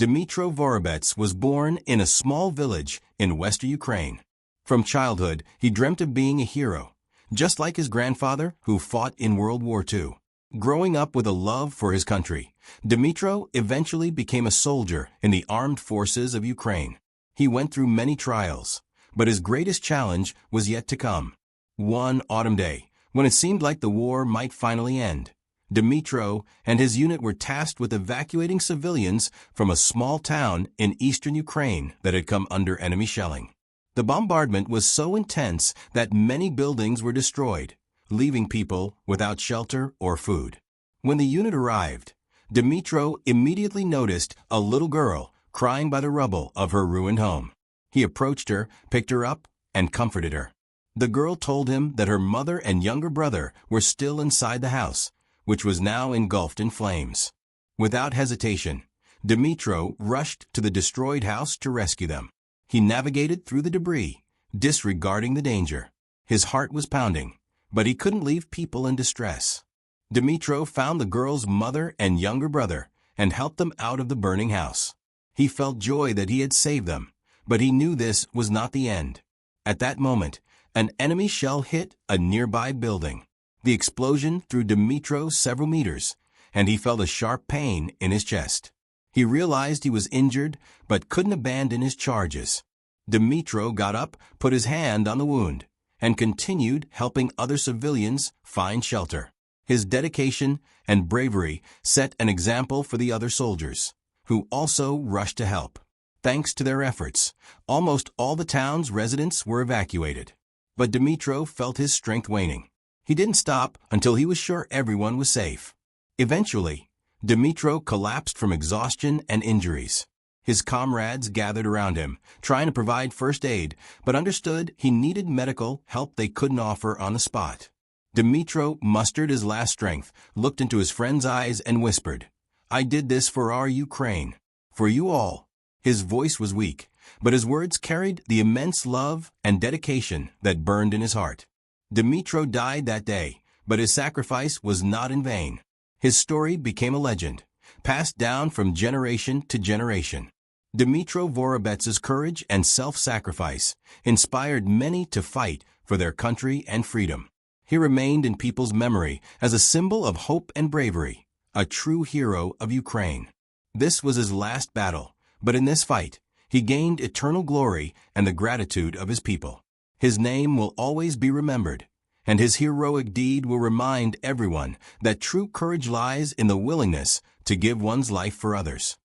Dmytro Vorobets was born in a small village in western Ukraine. From childhood, he dreamt of being a hero, just like his grandfather who fought in World War II. Growing up with a love for his country, Dmytro eventually became a soldier in the armed forces of Ukraine. He went through many trials, but his greatest challenge was yet to come. One autumn day, when it seemed like the war might finally end, Dmytro and his unit were tasked with evacuating civilians from a small town in eastern Ukraine that had come under enemy shelling. The bombardment was so intense that many buildings were destroyed, leaving people without shelter or food. When the unit arrived, Dmytro immediately noticed a little girl crying by the rubble of her ruined home. He approached her, picked her up, and comforted her. The girl told him that her mother and younger brother were still inside the house, which was now engulfed in flames. Without hesitation, Dmytro rushed to the destroyed house to rescue them. He navigated through the debris, disregarding the danger. His heart was pounding, but he couldn't leave people in distress. Dmytro found the girl's mother and younger brother and helped them out of the burning house. He felt joy that he had saved them, but he knew this was not the end. At that moment, an enemy shell hit a nearby building. The explosion threw Dmytro several meters, and he felt a sharp pain in his chest. He realized he was injured, but couldn't abandon his charges. Dmytro got up, put his hand on the wound, and continued helping other civilians find shelter. His dedication and bravery set an example for the other soldiers, who also rushed to help. Thanks to their efforts, almost all the town's residents were evacuated. But Dmytro felt his strength waning. He didn't stop until he was sure everyone was safe. Eventually, Dmytro collapsed from exhaustion and injuries. His comrades gathered around him, trying to provide first aid, but understood he needed medical help they couldn't offer on the spot. Dmytro mustered his last strength, looked into his friend's eyes, and whispered, "I did this for our Ukraine, for you all." His voice was weak, but his words carried the immense love and dedication that burned in his heart. Dmytro died that day, but his sacrifice was not in vain. His story became a legend, passed down from generation to generation. Dmytro Vorobets' courage and self-sacrifice inspired many to fight for their country and freedom. He remained in people's memory as a symbol of hope and bravery, a true hero of Ukraine. This was his last battle, but in this fight, he gained eternal glory and the gratitude of his people. His name will always be remembered, and his heroic deed will remind everyone that true courage lies in the willingness to give one's life for others.